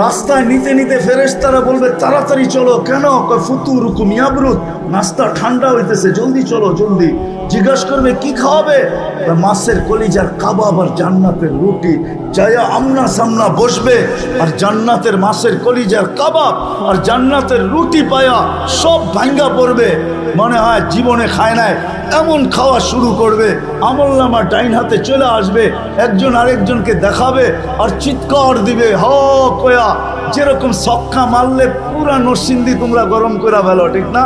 রাস্তায় নিতে নিতে ফেরেশতারা বলবে তাড়াতাড়ি চলো। কেন? ফুতুরুকুম ইয়াবরুদ, নাস্তা ঠান্ডা হইতেছে, জলদি চলো জলদি। জিজ্ঞাসা করবে কি খাওয়াবে? মাছের কলিজার কাবাব আর জান্নাতের রুটি। যায়া আমনা সামনা বসবে আর জান্নাতের মাছের কলিজার কাবাব আর জান্নাতের রুটি পায়া সব ভাঙ্গা পড়বে, মনে হয় জীবনে খায় নাই এমন খাওয়া শুরু করবে। আমলনামা ডাইন হাতে চলে আসবে, একজন আরেকজনকে দেখাবে আর চিৎকার দিবে হ কয়া, যেরকম সক্কা মারলে পুরা নরসিংদী তোমরা গরম করে ফেলো, ঠিক না?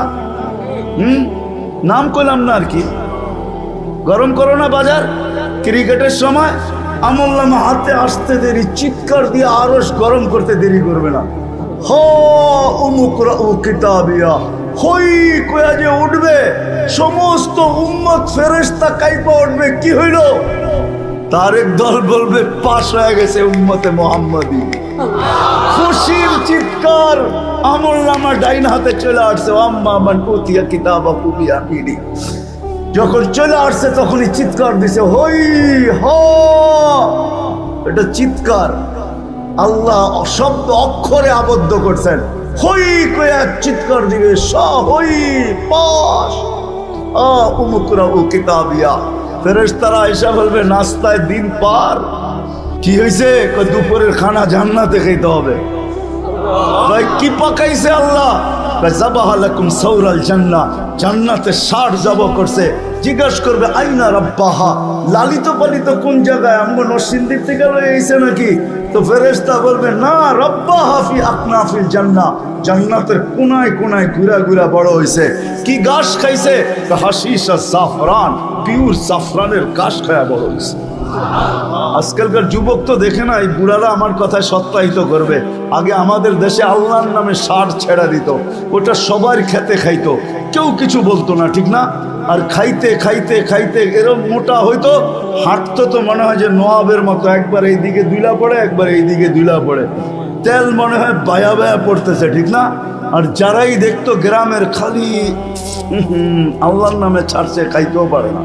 নাম কইলাম না আর কি, গরম করো না বাজার। ক্রিকেটের সময় আমলনামা হাতে আসতে দেরি, চিৎকার দিয়ে আরশ গরম করতে দেরি করবে না। হ উমুকরা ও কিতাবিয়া, হই কয়া যে উঠবে, সমস্ত উম্মত ফেরেশতা কাইপা উঠবে। কি হইল? তার এক দল বলবে পাশ হয়ে গেছে উম্মতে মুহাম্মাদি। খুশির চিৎকার, আমলনামা ডাইন হাতে চলে আসছে। আম্মা মান উতিয়া কিতাবাহু বিয়ামিনি, যখন চলে আসছে তখনই চিৎকার দিছে হই হ। এটা চিৎকার আল্লাহ শব্দ অক্ষরে আবদ্ধ করছেন। হই কয়া চিৎকার দিবে হই পাশ উমুকরা ও কিতাবিয়া। ফেরেশতারা এসে বলবে নাস্তায় দিন পার। কি হয়েছে? দুপুরের খানা জান্নাতে খেতে হবে। ভাই কি পাকাইছে আল্লাহ? জান্নাতে 60 জব করছে। জিজ্ঞাসা করবে আইনা রাব্বাহা, লালিত পালিত কোন জায়গায়? আমগো নরসিংদীর থেকে লইছে নাকি? তো ফেরেশতা বলবে না, রাব্বাহা ফি আকনাফিল জান্নাহ, জান্নাতের কোনায় কোনায় ঘুরা ঘুরা বড় হইছে। কি ঘাস খাইছে? হাশিশ আর জাফরান, পিওর জাফরানের ঘাস খায়া বড় হইছে। আজকালকার যুবক তো দেখে না, এই বুড়ারা আমার কথায় সত্যায়িত করবে। আগে আমাদের দেশে আল্লাহর নামে ষাট ছেড়া দিত, ওটা সবার খেতে খাইতো, কেউ কিছু বলতো না, ঠিক না? আর খাইতে খাইতে খাইতে এরকম মোটা হইতো, হাঁটতো তো মনে হয় যে নওয়াবের মতো, একবার এইদিকে দুইলা পড়ে একবার এইদিকে দুইলা পড়ে, তেল মনে হয় বায়া বায়া পড়তেছে, ঠিক না? আর যারাই দেখতো গ্রামের খালি আল্লাহর নামে ছাড়ছে, খাইতেও পারে না,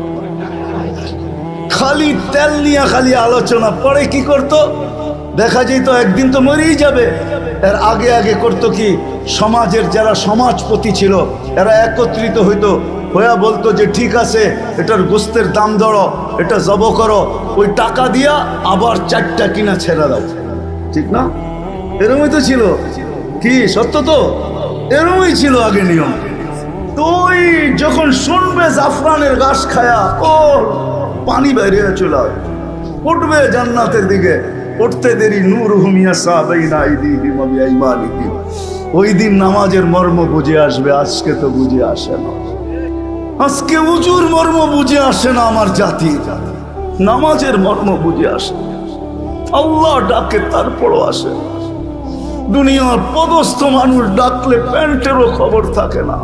খালি তেল নিয়ে খালি আলোচনা। পরে কি করতো? দেখা যেত একদিন তো মরেই যাবে। এর আগে আগে করতো কি, সমাজের যারা সমাজপতি ছিল এরা একত্রিত হইতো, হইয়া বলতো যে ঠিক আছে এটার গোস্তের দাম ধরো, এটা জব করো, ওই টাকা দিয়া আবার 4টা কিনা ছেড়ে দাও, ঠিক না? এরমই তো ছিল। কি সত্য তো? এরমই ছিল আগে নিয়ম। তুই যখন শুনবে জাফরানের ঘাস খায়া ও পানি বেরিয়ে চলে উঠবে জান্নাতের দিকে, উঠতে দেরি নূরুহুম ইয়াসা বাইনা আইদিহিম ওয়া বিআইমানিহিম। ওই দিন নামাজের মর্ম বুঝে আসবে, আজকে তো বুঝে আসে না। আজকে উজুর মর্ম বুঝে আসে না আমার জাতি, নামাজের মর্ম বুঝে আসে। আল্লাহ ডাকে তারপরও আসে। দুনিয়ার পদস্থ মানুষ ডাকলে প্যান্টেরও খবর থাকে না।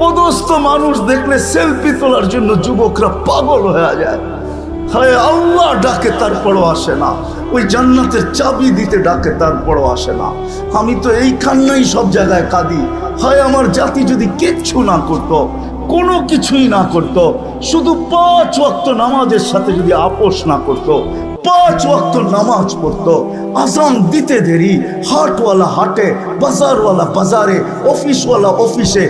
পদস্থ মানুষ দেখলে সেলফি তোলার জন্য যুবকরা পাগল হয়ে যায়। হায় আল্লাহ ডাকে তারপরও আসে না। ওই জান্নাতের চাবি দিতে ডাকে তারপরও আসে না। আমি তো এই কান্নাই সব জায়গায় কাঁদি। হায় আমার জাতি যদি কিচ্ছু না করত, কোনো কিছুই না করত, শুধু 5 ওয়াক্ত নামাজের সাথে যদি আপোষ না করত, 5 ওয়াক্ত নামাজ পড়তো, আজান দিতে দেরি, হাটওয়ালা হাটে, বাজারওয়ালা বাজারে, অফিসওয়ালা অফিসে,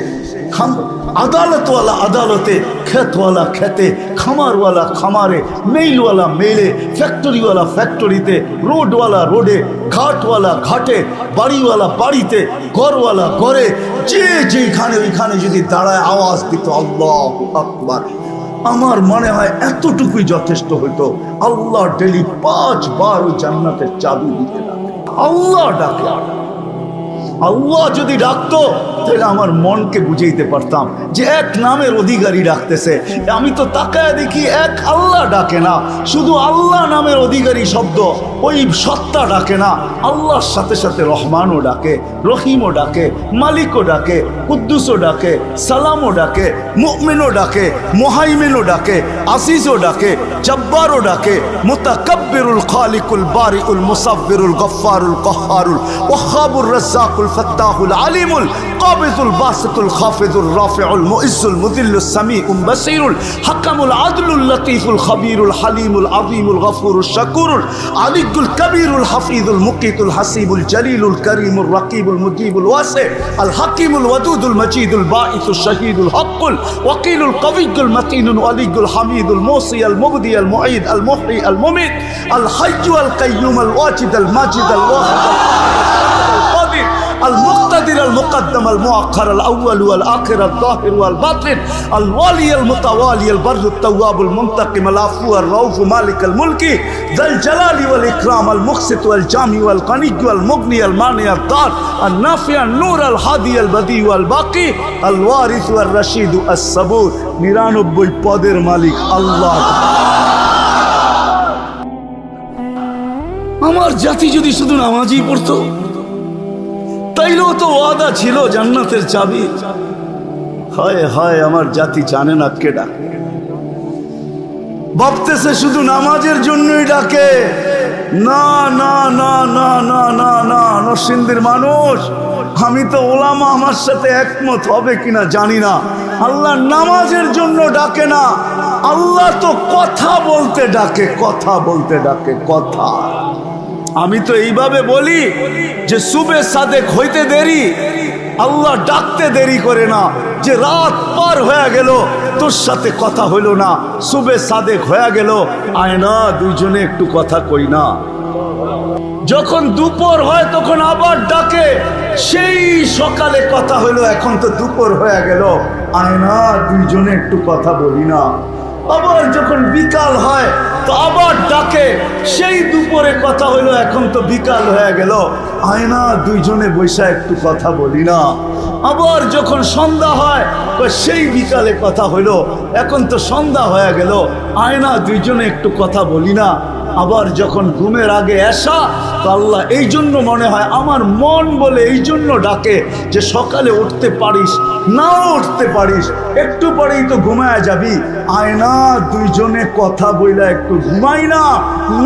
আদালতওয়ালা আদালতে, খেতওয়ালা খেতে, খামারওয়ালা খামারে, মেইলওয়ালা মেইলে, ফ্যাক্টরিওয়ালা ফ্যাক্টরিতে, রোডওয়ালা রোডে, ঘাটওয়ালা ঘাটে, বাড়িওয়ালা বাড়িতে, ঘরওয়ালা ঘরে, যে যেখানে ওইখানে যদি দাঁড়ায় আওয়াজ দিত আল্লাহু আকবার, আমার মনে হয় এতটুকুই যথেষ্ট হইতো। আল্লাহ ডেলি 5 বার ওই জান্নাতের চাবি দিতে ডাকে। আল্লাহ ডাকে। আল্লাহ যদি ডাকতো তাহলে আমার মনকে বুঝাইতে পারতাম যে এক নামের অধিকারী ডাকতেছে। আমি তো তাকায় দেখি এক আল্লাহ ডাকে না, শুধু আল্লাহ নামের অধিকারী শব্দ, ওই সত্তা ডাকে না। আল্লাহর সাথে সাথে রহমানও ডাকে, রহিমও ডাকে, মালিকও ডাকে, কুদ্দুসও ডাকে, সালামও ডাকে, মুমিনও ডাকে, মুহাইমিনও ডাকে, আজিজও ডাকে, জব্বারও ডাকে, মুতাকাব্বিরুল খালিকুল বারিউল মুসাব্বিরুল গফফারুল কহ্হারুল ওয়াহ্হাবুর রাজ্জাকুল ফাত্তাহুল আলিমুল কাবিজুল বাসিতুল খাফিজুর রাফিউল মুইজ্জুল মুযিল্লুস সামিউল বাসীরুল হাকামুল আদলুল লতীফুল খবীরুল হালিমুল আযীমুল গফুরুশ শাকুরুল আলী মালিকুল কবিরুল হাফিজুল মুকিতুল হাসিবুল জলিলুল করিমুল রকিবুল মুজিবুল ওয়াসি আল হাকিমুল ওয়াদুদুল মজিদুল বাঈসুল শহীদুল হকুল ওয়াকিলুল কবিয়ুল মতিনুল ওয়ালিয়ুল হামিদুল মুসি আল মুবদি আল মুঈদ আল মুহয়ি আল মুমিত আল হাইয়্যু আল কাইয়্যুম আল ওয়াজিদ আল মাজিদ আল ওয়াহিদ المقتدر المقدم المؤخر الأول والآخر الظاهر والباطن الوالي المتوالي البر التواب المنتقم العفو الرؤوف مالك الملك ذا الجلال والإكرام المقسط والجامع والغني والمغني المانع الضار النافع النور الهادي البديع والباقي الوارث والرشيد الصبور 99 পদের মালিক আল্লাহ। আমার জাতি যদি শুধু নামাজই পড়তো তাইলেও তো ওয়াদা ছিল জান্নাতের চাবি। হায় হায়, আমার জাতি জানে না কে ডাকে, ভাবতেছে শুধু নামাজের জন্যই ডাকে। না না না না না না না, নরসিংদীর মানুষ, আমি তো ওলামা আমার সাথে একমত হবে কিনা জানি না, আল্লাহ নামাজের জন্য ডাকে না, আল্লাহ তো কথা বলতে ডাকে, কথা বলতে ডাকে, কথা। আমি তো এইভাবে বলি যে সুবে সাদেক হইতে দেরি, আল্লাহ ডাকতে দেরি করে না। যে রাত পার হয়ে গেল তোর সাথে কথা হইল না, সুবে সাদেক হয়ে গেল, আয় না দুইজনে একটু কথা কই না। যখন দুপুর হয় তখন আবার ডাকে, সেই সকালে কথা হইল, এখন তো দুপুর হয়ে গেল, আয় না দুইজনে একটু কথা বলি না। আবার যখন বিকাল হয় তো আবার ডাকে, সেই দুপুরে কথা হইলো, এখন তো বিকাল হয়ে গেল, আয় না দুইজনে বৈশা একটু কথা বলি না। আবার যখন সন্ধ্যা হয় সেই বিকালে কথা হইলো, এখন তো সন্ধ্যা হয়ে গেল, আয় না দুইজনে একটু কথা বলি না। আবার যখন ঘুমের আগে আসা, তো আল্লাহ এই জন্য মনে হয় আমার মন বলে এই জন্য ডাকে যে সকালে উঠতে পারিস নাও উঠতে পারিস, একটু পরেই তো ঘুমায় যাবি, আয় না দুইজনে কথা বইলা একটু ঘুমাই না।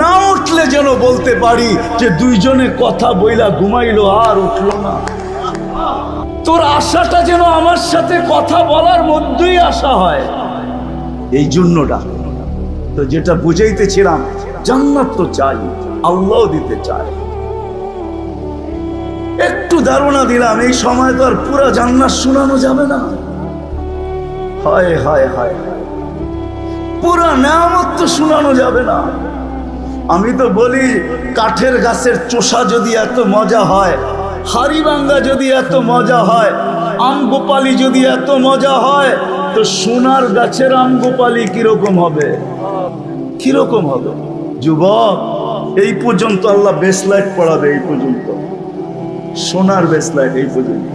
না উঠলে যেন বলতে পারি যে দুইজনে কথা বইলা ঘুমাইলো আর উঠলো না। তোর আশাটা যেন আমার সাথে কথা বলার মধ্যেই আশা হয়, এই জন্য ডাক। তো যেটা বুঝাইতেছিলাম, জান্নাত তো চাই, আল্লাহ দিতে চায়। একটু ধারণা দিলাম, এই সময় তো আর পুরা জান্নাত শোনানো যাবে না। হায় হায় হায়, পুরা নেয়ামত তো শোনানো যাবে না। আমি তো বলি, কাঠের গাছের চোষা যদি এত মজা হয়, হাড়িভাঙ্গা যদি এত মজা হয়, আম গোপালি যদি এত মজা হয়, তো সোনার গাছের আম গোপালি কিরকম হবে, কিরকম হবে? যুবক, এই পর্যন্ত আল্লাহ বেসলাইট পড়াবে, এই পর্যন্ত সোনার বেসলাইট, এই পর্যন্ত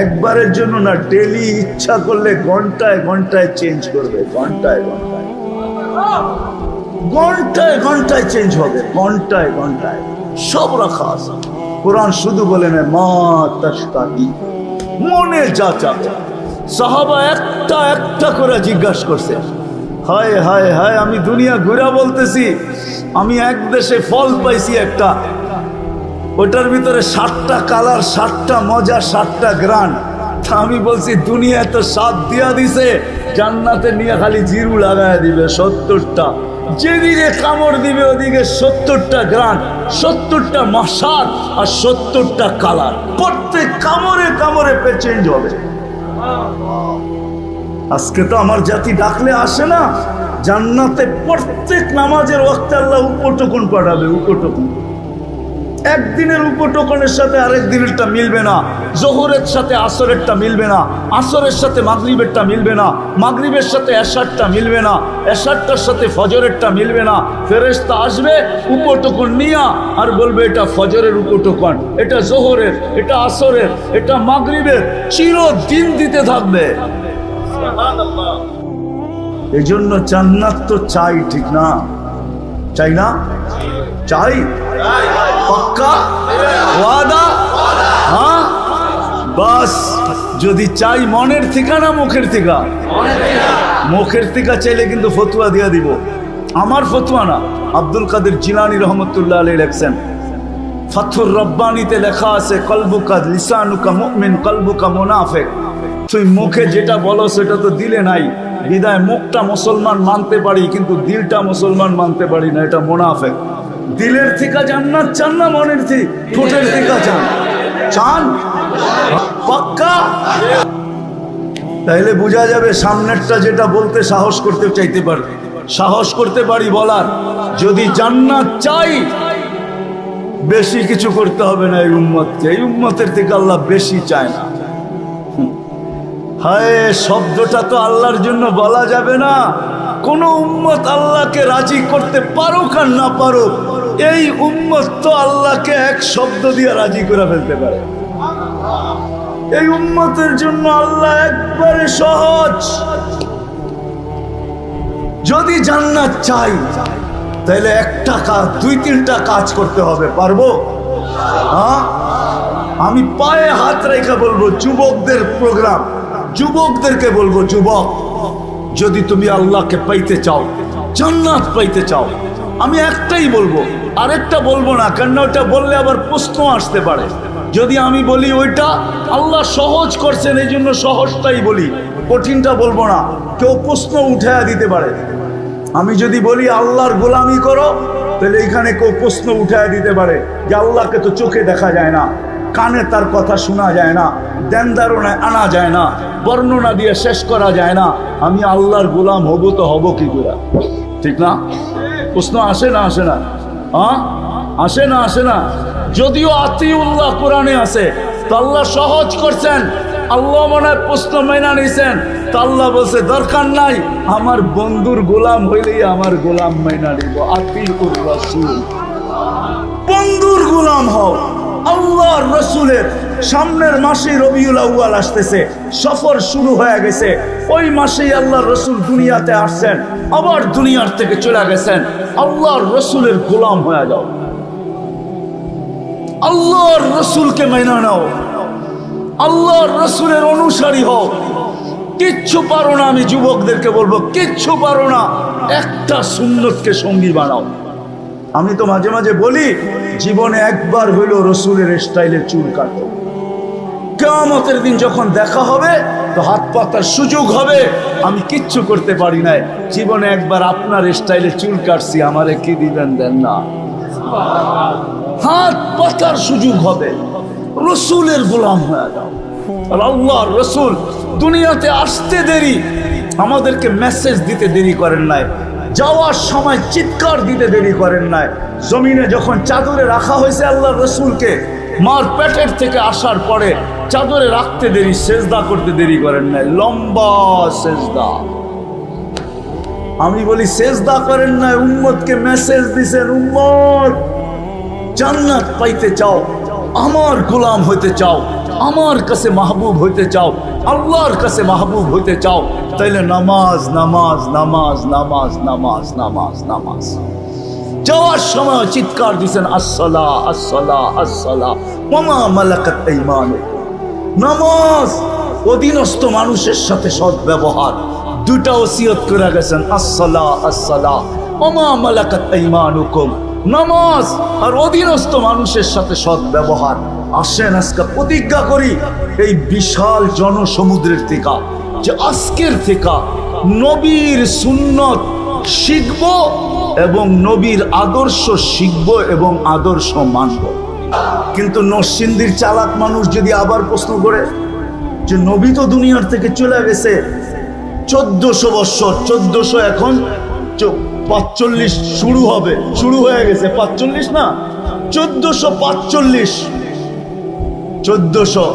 একবারের জন্য না, ডেলি ইচ্ছা করলে ঘন্টায় ঘন্টায় চেঞ্জ করবে, ঘন্টায় ঘন্টায়, ঘন্টায় ঘন্টায় চেঞ্জ হবে, ঘন্টায় ঘন্টায় সব রাখা আছে। কোরআন শুধু বলে না, মা তাশতাহি, মনে যা চাবে। সাহাবা একটা একটা করে জিজ্ঞাসা করছে, হায় হায় হায়, আমি দুনিয়া ঘুরা বলতেছি, আমি এক দেশে ফল পাইছি একটা, ওটার ভিতরে 7টা কালার, 7টা মজা, 7টা গ্রান। তা আমি বলছি দুনিয়া এত স্বাদ দিয়া দিছে, জান্নাতে নিয়ে খালি জিরু লাগায় দিবে 70টা, যেদিকে কামড় দিবে ওদিকে 70টা গ্রান, 70টা মশাদ আর 70টা কালার, প্রত্যেক কামড়ে কামড়ে চেঞ্জ হবে। আজকে তো আমার জাতি ডাকলে আসে না। জান্নাতে প্রত্যেক নামাজের ওয়াক্তে আল্লাহ উপটোকন পাঠাবে, উপটোকন। একদিনের উপটোকনের সাথে আরেক দিনেরটা মিলবে না, জোহরের সাথে আসরেরটা মিলবে না, আসরের সাথে মাগরিবেরটা মিলবে না, মাগরিবের সাথে এশারটা মিলবে না, এশারটার সাথে ফজরেরটা মিলবে না। ফেরেশতা আসবে উপটোকন নিয়া আর বলবে এটা ফজরের উপটোকন, এটা জোহরের, এটা আসরের, এটা মাগরিবের, চিরদিন দিতে থাকবে। এই জন্য জান্নাত তো চাই, ঠিক না? চাই না? চাই, পাক্কা ওয়াদা। হ্যাঁ, বাস যদি চাই মনের থেকে না মুখের থেকে? মুখের থেকে চাইলে কিন্তু ফতুয়া দিয়া দিব। আমার ফতুয়া না, আব্দুল কাদের জিলানী রহমতুল্লাহ আলাইহি লেখছেন, ফাথুর রব্বানিতে লেখা আছে, কলবুকা লিসানুকা মুমিন কলবুকা মুনাফিক। তুই মুখে যেটা বলো সেটা তো দিলে নাই, বিদায় মুখটা মুসলমান মানতে পারি কিন্তু দিলটা মুসলমান মানতে পারি না, এটা মুনাফিক। দিলের থেকে জান্নাত চান না মনের থেকে ঠোঁটের থেকে চান? চান পাক্কা? তাইলে বোঝা যাবে সামনেরটা যেটা বলতে সাহস করতে চাইতে পারি, সাহস করতে পারি বলার, যদি জান্নাত চাই বেশি কিছু করতে হবে না। এই উম্মতকে, এই উম্মতের থেকে আল্লাহ বেশি চায় না। হায়, শব্দটা তো আল্লাহর জন্য বলা যাবে না। কোন উম্মত আল্লাহকে রাজি করতে পারুক আর না পারুক, এই উম্মত তো আল্লাহকে এক শব্দ দিয়ে রাজি করে ফেলতে পারে। এই উম্মতের জন্য আল্লাহ একবারে সহজ। যদি জান্নাত চাই তাহলে একটা কাজ, দুই তিনটা কাজ করতে হবে। পারবো? হ্যাঁ, আমি পায়ে হাত রেখে বলবো, যুবকদের প্রোগ্রাম, যুবকদেরকে বলবো, যুবক যদি তুমি আল্লাহকে পাইতে চাও, জান্নাত পাইতে চাও, আমি একটাই বলবো, আরেকটা বলবো না, কেন ওটা বললে আবার প্রশ্ন আসতে পারে। যদি আমি বলি ওইটা আল্লাহ সহজ করছেন এই জন্য সহজটাই বলি, কঠিনটা বলবো না, কেউ প্রশ্ন উঠায়া দিতে পারে। আমি যদি বলি আল্লাহর গোলামি করো, তাহলে এখানে কেউ প্রশ্ন উঠায়া দিতে পারে যে আল্লাহকে তো চোখে দেখা যায় না, কানে তার কথা শোনা যায় না, ধ্যান ধারণায় আনা যায় না, বর্ণনা দিয়ে শেষ করা যায় না, আমি আল্লাহর গোলাম হব তো হব কি করে? ঠিক না? প্রশ্ন আসে না আসে না? হ্যাঁ, আসে না আসে না? যদিও আতিউল্লাহ কোরআনে আছে, তো আল্লাহ সহজ করছেন। আল্লাহ মনে হয় প্রশ্ন মেনা নিছেন, তো আল্লাহ বলছে দরকার নাই, আমার বন্ধুর গোলাম হইলেই আমার গোলাম মেনা নিব। আতিউর রাসূল, বন্ধুর গোলাম হও। আল্লাহর রসুলের সামনের মাসে রবিউল আউয়াল আসতেছে, সফর শুরু হয়ে গেছে। ওই মাসেই আল্লাহর রসুল দুনিয়াতে আসছেন, আবার দুনিয়ার থেকে চলে গেছেন। আল্লাহর রসুলের গোলাম হয়ে যাও, আল্লাহর রসুলকে মেনে নাও, আল্লাহর রসুলের অনুসারী হও। কিচ্ছু পারো না, আমি যুবকদেরকে বলবো, কিচ্ছু পারো না, একটা সুন্নতকে সঙ্গী বানাও। আমি তো মাঝে মাঝে বলি, জীবনে একবার হইলো রসুলের স্টাইলে চুল কাটো। কিয়ামতের দিন যখন দেখা হবে তো হাত পাতার সুযোগ হবে, আমি কিচ্ছু করতে পারি নাই, জীবনে একবার আপনার স্টাইলে চুল কাটছি, আমারে কি দিবেন? দেন না। হাত পাতার সুযোগ হবে, রসুলের গোলাম হয়ে যাও। আর আল্লাহর রসুল দুনিয়াতে আসতে দেরি, আমাদেরকে মেসেজ দিতে দেরি করেন নাই, যাওয়ার সময় চিৎকার দিতে দেরি করেন নাই। জমিনে যখন চাদরে রাখা হয়েছে আল্লাহর রসুলকে, মার পেটের থেকে আসার পরে চাদরে রাখতে দেরি, সেজদা করতে দেরি করেন নাই, লম্বা সেজদা। আমি বলি সেজদা করেন নাই, উম্মতকে মেসেজ দিছেন, উম্মত জান্নাত পাইতে চাও, আমার গোলাম হইতে চাও, আমার কাছে মাহবুব হইতে চাও, আল্লাহর কাছে মাহবুব হইতে চাও, তাইলে নামাজ নামাজ নামাজ নামাজ নামাজ নামাজ নামাজ। যাওয়ার সময় চিৎকার দিছেন, আসসালা আসসালা আসসালা ওয়া মা মালাকাত আইমানুকুম। নামাজ, অধীনস্থ মানুষের সাথে সৎ ব্যবহার, দুটা ওসিয়ত করে গেছেন, আসসালা আসসালা ওয়া মা মালাকাত আইমানুকুম। নামাজ আর অধীনস্থ মানুষের সাথে সৎ ব্যবহার। আসেন আজকে প্রতিজ্ঞা করি এই বিশাল জনসমুদ্রের থেকে, যে আজকের থেকে নবীর সুন্নত শিখব এবং নবীর আদর্শ শিখব এবং আদর্শ মানব। কিন্তু নরসিংদীর চালাক মানুষ যদি আবার প্রশ্ন করে যে নবী তো দুনিয়ার থেকে চলে গেছে 1400 বছর, 1400 এখন 45 শুরু হবে, শুরু হয়ে গেছে 45 না 1445, 1400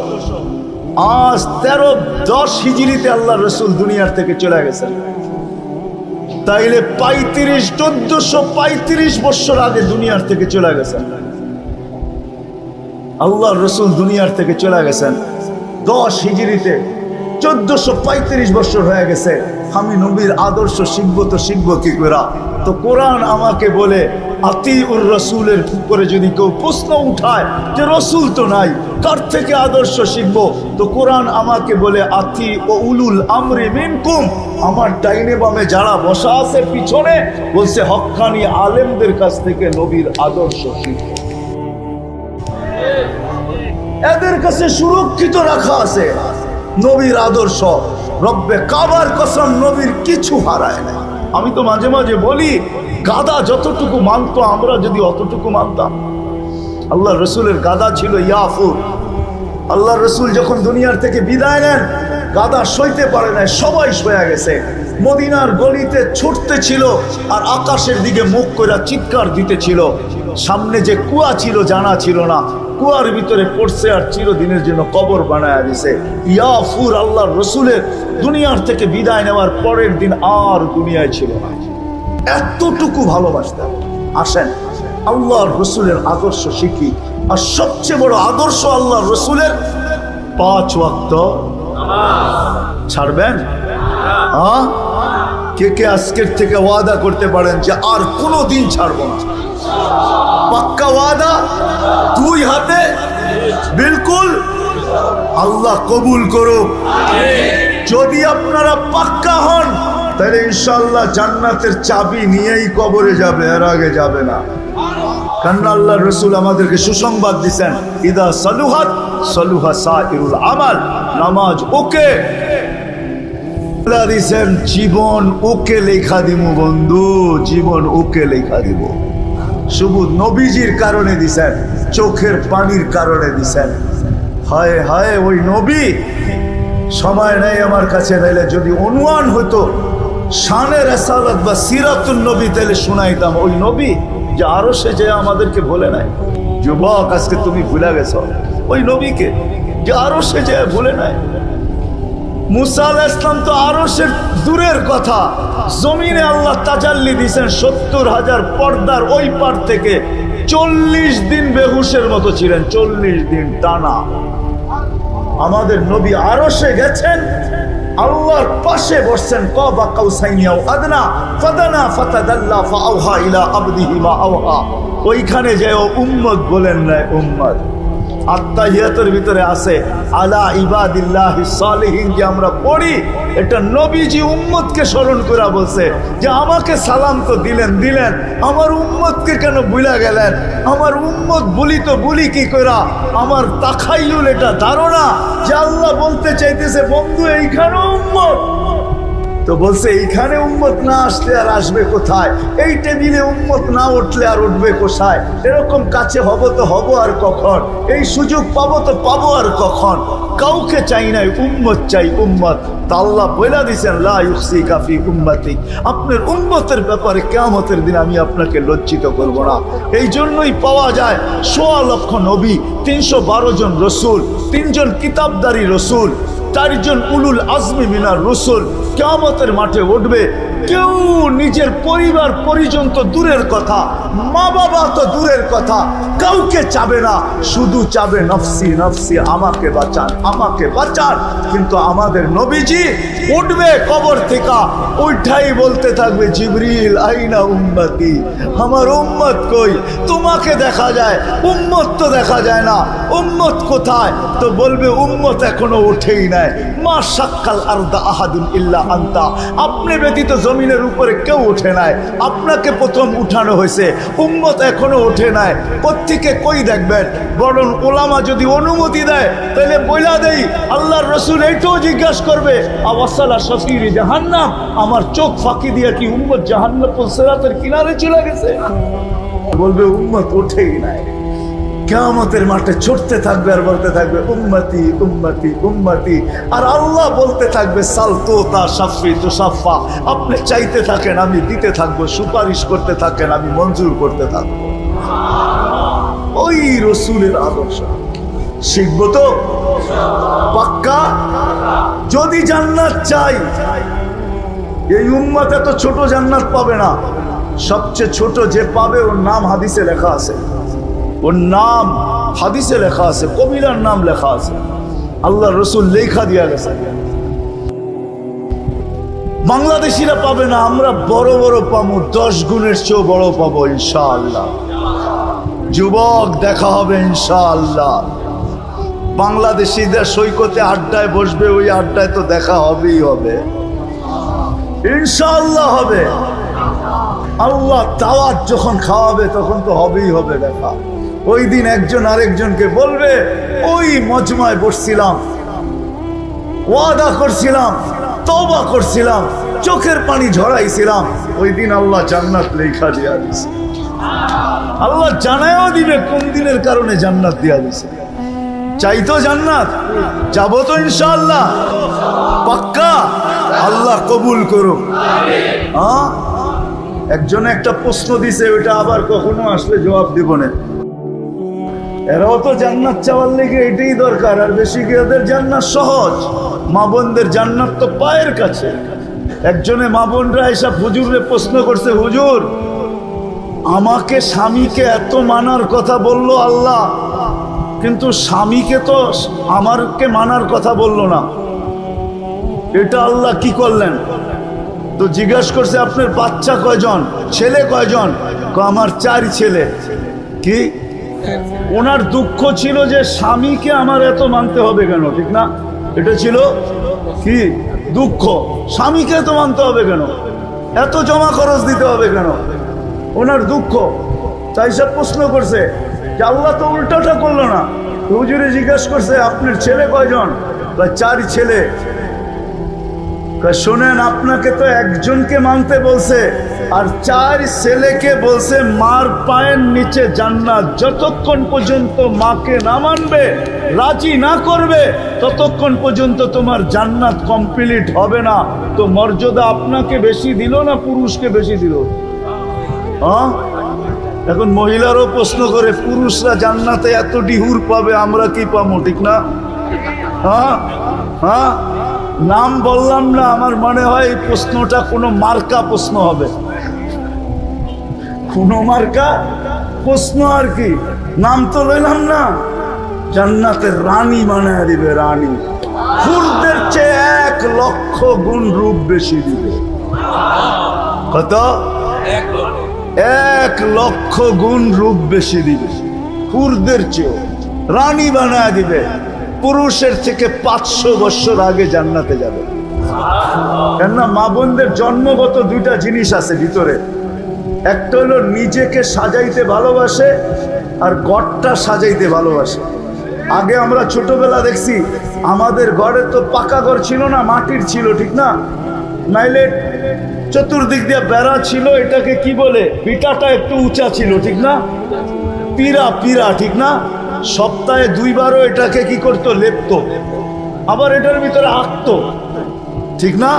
আজ 1310 হিজরিতে আল্লাহ রসুল দুনিয়ার থেকে চলে গেছেন। তাইলে 1435 বছর আগে দুনিয়ার থেকে চলে গেছেন। আল্লাহ রসুল দুনিয়ার থেকে চলে গেছেন 10 হিজরিতে, 1435 বছর হয়ে গেছে। আমি নবীর আদর্শ শিখবো তো শিখবো কি করে? তো কোরআন আমাকে বলে আতিউর রসুলের উপরে যদি কেউ প্রশ্ন উঠায় যে রসুল তো নাই, কার থেকে আদর্শ শিখবো? তো কোরআন আমাকে বলে আতি ও উলুল আমরি মিনকুম, আমার ডাইনে বামে যারা বসা আছে পিছনে, বলছে হক্কানি আলেমদের কাছ থেকে নবীর আদর্শ শিখবো। এদের কাছে সুরক্ষিত রাখা আছে নবীর আদর্শ। রব্বে কাবার কসম, নবীর কিছু হারায় না। আমি তো মাঝে মাঝে বলি, গাদা যতটুকু মানতো আমরা যদি অতটুকু মানতাম। আল্লাহ রসুলের গাদা ছিল ইয়াফুর। আল্লাহ রসুল যখন দুনিয়ার থেকে বিদায় নেন, গাদা সইতে পারে না, সবাই সয়ে গেছে। মদিনার গলিতে ছুটতে ছিল আর আকাশের দিকে মুখ করে চিৎকার দিতেছিল। সামনে যে কুয়া ছিল জানা ছিল না, কুয়ার ভিতরে পড়ছে আর চিরদিনের জন্য কবর বানায় দিছে। ইয়াফুর আল্লাহ রসুলের দুনিয়ার থেকে বিদায় নেওয়ার পরের দিন আর দুনিয়ায় ছিল না। এতটুকু ভালোবাসতেন। আসেন আল্লাহর রসুলের আদর্শ শিখি। আর সবচেয়ে বড় আদর্শ আল্লাহর রসুলের 5 ওয়াক্ত ছাড়বেন। হ্যাঁ, কে কে আজকের থেকে ওয়াদা করতে পারেন যে আর কোনোদিন ছাড়বো না? পাক্কা ওয়াদা, 2 হাতে বিলকুল। আল্লাহ কবুল করুক। যদি আপনারা পাক্কা হন তাহলে ইনশাআল্লাহ জান্নাতের চাবি নিয়েই কবরে যাবে, এর আগে যাবে না। কারণ আল্লাহ রসুল আমাদেরকে সুসংবাদ দিচ্ছেন, ইদা সালুহাত সালুহা সাইরুল আমাল। নামাজ ওকে দিছেন, জীবন ওকে লেখা দিব বন্ধু, জীবন ওকে লেখা দিব। শুধু নবীজির কারণে দিছেন, চোখের পানির কারণে দিছেন। হায় হায় ওই নবী, সময় নেই আমার কাছে, তাইলে যদি অনুমান হতো শানে রাসালাত বা সিরাতুন নবী তাহলে শুনাইতাম। ওই নবী যে আরো সে যে আমাদেরকে ভুলে নাই। যুবক, আজকে তুমি ভুলে গেছ ওই নবীকে যে আরো সে যে ভুলে নাই। মুসা আলাইহিস সালাম তো আরো সে দূরের কথা, জমিনে আল্লাহ তাজাল্লি দিয়েছেন। 70,000 পর্দার ওই পার থেকে 40 দিন বেহুশের মতো ছিলেন, 40 দিন টানা। আমাদের নবী আরো সে গেছেন, আল্লাহর পাশে বসছেন। কাবা কাউসাইনি আও আদনা ফাদানা ফাতাদাল্লা ফাআওহা ইলা আবদিহি মা আওহা। ওইখানে যে উম্মত বলেন না, উম্মত আত্তাহিয়াতের ভিতরে আছে আলা ইবাদিল্লাহিস সালিহিন যে আমরা পড়ি, এটা নবীজি উম্মতকে স্মরণ করে বলছে যে আমাকে সালাম তো দিলেন, আমার উম্মতকে কেন ভুলে গেলেন? আমার উম্মত বলি তো বলি কি কইরা? আমার তাখাইয়ুল এটা ধারণা যে আল্লাহ বলতে চাইতেছে বন্ধু এইখানেও উম্মত। তো বলছে এইখানে উম্মত না আসলে আর আসবে কোথায়? এই টেবিলে উম্মত না উঠলে আর উঠবে কোথায়? এরকম কাছে হব তো হব আর কখন? এই সুযোগ পাবো তো পাবো আর কখন? কাউকে চাই নাই, উম্মত চাই, উম্মত। তা আল্লাহ বইলা দিয়েছেন লা ইউসিকা ফি উম্মতি, আপনার উম্মতের ব্যাপারে কিয়ামতের দিন আমি আপনাকে লজ্জিত করব না। এই জন্যই পাওয়া যায় ১৬ লক্ষ নবী, ৩১২ জন রসুল, ৩ জন কিতাবদারি রসুল, 4 জন উলুল আজমি মিনার রসুল কিয়ামতের মাঠে উঠবে। কেউ নিজের পরিবার পরিজন তো দূরের কথা, মা বাবা তো দূরের কথা, কাউকে চাবে না, শুধু চাবে নফসি নফসি, আমাকে বাঁচান, আমাকে বাঁচান। কিন্তু আমাদের নবীজি উঠবে কবর থেকে, ওইটাই বলতে থাকবে জিবরিল আইনা উম্মতি, আমার উম্মত কই? তোমাকে দেখা যায়, উম্মত তো দেখা যায় না, উম্মত কোথায়? তো বলবে উম্মত এখনো ওঠেই নাই। মা শাক্কাল আরদা আহাদুন ইল্লা আনতা, আপনি ব্যতীত জমিনের উপরে কেউ ওঠে নাই, আপনাকে প্রথম উঠানো হয়েছে, উম্মত এখনো ওঠে নাই। কোত্থেকে কই দেখবেন? বরং ওলামা যদি অনুমতি দেয় তাহলে বইলা দেই, আল্লাহর রসুল এইটাও জিজ্ঞাসা করবে আওয়াসালা শফির জাহান্নাম, আমার চোখ ফাঁকি দিয়ে কি উম্মত জাহান্নাম সিরাতের কিনারে চলে গেছে? বলবে উম্মত ওঠেই নাই। কিয়ামতের মাঠে ছুটতে থাকবে আর বলতে থাকবে উম্মতি উম্মতি উম্মতি। আর আল্লাহ বলতে থাকবে সাল তোতা শাফি তুসাফা, আপনি চাইতে থাকেন আমি দিতে থাকবো, সুপারিশ করতে থাকেন আমি মঞ্জুর করতে থাকবো। ওই রসুলের আদর্শ শিখবো তো পাক্কা। যদি জান্নাত চাই, এই উম্মত এত ছোট জান্নাত পাবে না। সবচেয়ে ছোট যে পাবে ওর নাম হাদিসে লেখা আছে, ওর নাম হাদিসে লেখা আছে, কবিরার নাম লেখা আছে, আল্লাহ রসুল লেখা দিয়া গেছে। বাংলাদেশিরা পাবে না, আমরা বড় বড় পাবো, 10 গুণের চেয়েও বড় পাবো ইনশাআল্লাহ। যুবক দেখা হবে ইনশাআল্লাহ। বাংলাদেশিদের সৈকতে আড্ডায় বসবে, ওই আড্ডায় তো দেখা হবেই হবে ইনশাআল্লাহ হবে। আল্লাহ দাওয়াত যখন খাওয়াবে তখন তো হবেই হবে দেখা। ওই দিন একজন আরেকজনকে বলবে ওই মজমায় বসছিলাম, ওয়াদা করছিলাম, তওবা করছিলাম, চোখের পানি ঝরাইছিলাম, ওই দিন আল্লাহ জান্নাত লেখা দিয়া দিছে। আল্লাহ জানায়ও দিবে কোন দিনের কারণে জান্নাত দিয়া দিছে। চাইতো জান্নাত, যাবো তো ইনশাআল্লাহ, পাক্কা। আল্লাহ কবুল করুক। হ্যাঁ, একজনে একটা প্রশ্ন দিছে, ওইটা আবার কখনো আসলে জবাব দিব না। এরাও তো জান্নাত চাওয়ার লেগে এটাই দরকার, আর বেশি কি ওদের জান্নাত সহজ? মা বোনদের জান্নাত তো পায়ের কাছে। একজনে মা বোনরা এসব হুজুরে প্রশ্ন করছে, হুজুর আমাকে স্বামীকে এত মানার কথা বললো আল্লাহ, কিন্তু স্বামীকে তো আমারকে মানার কথা বললো না, এটা আল্লাহ কি করলেন? তো জিজ্ঞাসা করছে আপনার বাচ্চা কয়জন, ছেলে কয়জন? আমার 4 ছেলে। কি? ওনার দুঃখ ছিল যে স্বামীকে আমার এত মানতে হবে কেন, ঠিক না? এটা ছিল কি দুঃখ, স্বামীকে এত মানতে হবে কেন, এত জমা খরচ দিতে হবে কেন, ওনার দুঃখ। তাই সব প্রশ্ন করছে যে আল্লাহ তো উল্টাটা করলো না। হুজুরে জিজ্ঞাসা করছে আপনার ছেলে কয়জন? 4 ছেলে। শোনেন, আপনাকে তো একজনকে মানতে বলছে, আর 4 ছেলেকে বলছে মার পায়ের নিচে জান্নাত। যতক্ষণ পর্যন্ত মাকে না মানবে, রাজি না করবে, ততক্ষণ পর্যন্ত তোমার জান্নাত কমপ্লিট হবে না। তো মর্যাদা আপনাকে বেশি দিল না পুরুষকে বেশি দিল? হ্যাঁ, এখন মহিলারও প্রশ্ন করে, পুরুষরা জান্নাতে এত ডিহুর পাবে, আমরা কি পাবো, ঠিক না? হ্যাঁ হ্যাঁ, নাম বললাম না, আমার মনে হয় এই প্রশ্নটা কোনো মার্কা প্রশ্ন হবে, কোনো মার্কা প্রশ্ন আর কি। নাম তো লইলাম না, জান্নাতের রানী বানায় দিবে, রানী। হুরদের চেয়ে 1 লক্ষ গুণ রূপ বেশি দিবে। কত? 1 লক্ষ গুণ রূপ বেশি দিবে, হুরদের চেয়ে রানী বানায় দিবে। পুরুষের থেকে 500 বছর আগে জান্নাতে যাবে। কেননা মা বোনদের জন্মগত 2টা জিনিস আছে ভিতরে। একটা হলো নিজেকে সাজাইতে ভালোবাসে, আর ঘরটা সাজাইতে ভালোবাসে। আগে আমরা ছোটবেলা দেখছি, আমাদের ঘরে তো পাকা ঘর ছিল না, মাটির ছিল, ঠিক না? নাইলে চতুর্দিক দিয়ে বেড়া ছিল, এটাকে কি বলে, পিটাটা একটু উঁচা ছিল, ঠিক না? পিরা, পিরা, ঠিক না? সপ্তাহে 2 বারও এটাকে কি করতো, লেপতো, আবার এটার ভিতরে আঁকতো, ঠিক না?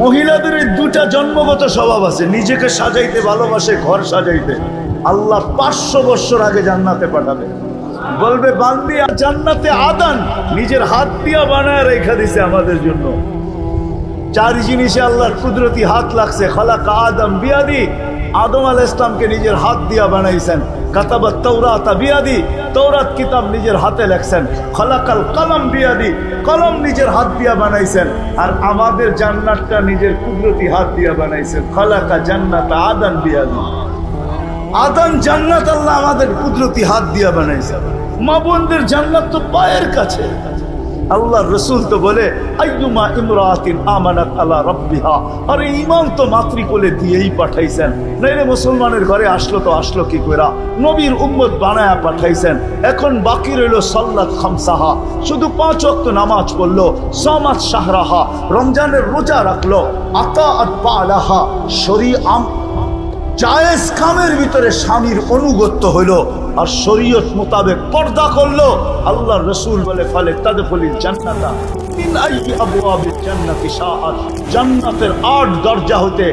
মহিলাদের এই 2টা জন্মগত স্বভাব আছে, নিজেকে সাজাইতে ভালোবাসে, ঘর সাজাইতে। আল্লাহ 500 বছর আগে জান্নাতে পাঠাবে, বলবে বান্দি জান্নাতে আদান নিজের হাত দিয়া বানায় রেখা দিছে আমাদের জন্য। 4 জিনিসে আল্লাহর কুদরতি হাত লাগছে। খালাকা আদম বিয়াদি, আদম আলাইহিস সালামকে নিজের হাত দিয়া বানাইছেন। কাতাবাত তাওরাত বিয়াদি, তাওরাত কিতাব নিজের হাতে লেখছেন। খালাকাল কলম বিয়াদি, কলম নিজের হাত দিয়া বানাইছেন। আর আমাদের জান্নাতটা নিজের কুদরতি হাত দিয়া বানাইছেন। খালাকা জান্নাত আদান বিয়াদি, আদান জান্নাত আল্লাহ আমাদের কুদরতি হাত দিয়া বানাইছেন। মা বোনদের জান্নাত তো পায়ের কাছে। আল্লাহর রাসূল তো বলে, আইয়ুমা ইমরাতিন আমানাত আলা রাব্বিহা, আরে ঈমান তো মাতৃকোলে দিয়েই পাঠাইছেন, নাইলে মুসলমানের ঘরে আসলো তো আসলো কি কইরা? নবীর উম্মত বানায়া পাঠাইছেন। এখন বাকি রইল সাল্লাত খামসাহা, শুধু 5 ওয়াক্ত নামাজ পড়লো, সামাত শাহরাহা, রমজানের রোজা রাখলো, আতাআত বালাহা, শরীআম জায়েজ কামের ভিতরে স্বামীর অনুগত্য হইলো, আর শরীয়ত মোতাবেক পর্দা করলো। আল্লাহর রাসূল বলে, ফালে তাদখুলিল জান্নাতা মিন আইয়ি আবওয়াবিল জান্নাতি শাআত, জান্নাতের 8 দরজা হতে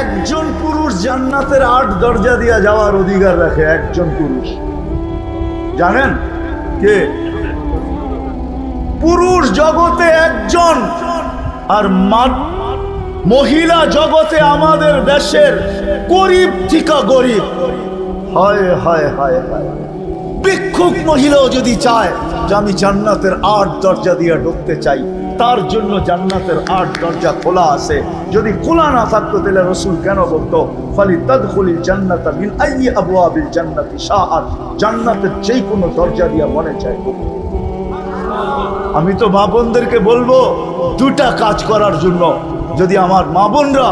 একজন পুরুষ জান্নাতের 8 দরজা দিয়া যাওয়ার অধিকার রাখে। একজন পুরুষ, জানেন কে? পুরুষ জগতে একজন, আর মহিলা জগতে আমাদের দেশের গরিব থেকে গরিব। হায় হায় হায় হায়, ভিক্ষুক মহিলাও যদি চায় যে আমি জান্নাতের 8 দরজা দিয়ে ঢুকতে চাই, তার জন্য জান্নাতের 8 দরজা খোলা আছে। যদি খোলা না থাকতো তাহলে রাসূল কেন বলতো, ফালি তাদখুলিল জান্নাতা মিন আইয়ি আবওয়াবিল জান্নাতি শাআত, জান্নাতের যে কোনো দরজা দিয়ে মনে চায়। আমি তো মা বোনদেরকে বলবো 2টা কাজ করার জন্য। যদি আমার মা বোনরা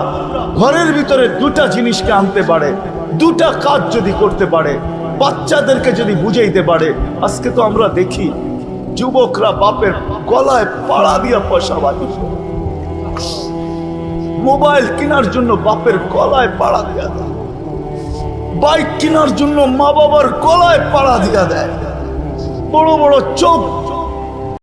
ঘরের ভিতরে 2টা জিনিসকে আনতে পারে, 2টা কাজ যদি করতে পারে, বাচ্চাদেরকে যদি বুঝাইতে পারে। আজকে তো আমরা দেখি যুবকরা বাপের গলায় পাড়া দিয়া পয়সা বাঁধিছে, মোবাইল কেনার জন্য বাপের গলায় পাড়া দিয়া দেয়, বাইক কেনার জন্য মা বাবার গলায় পাড়া দিয়া দেয়, বড় বড় চোখ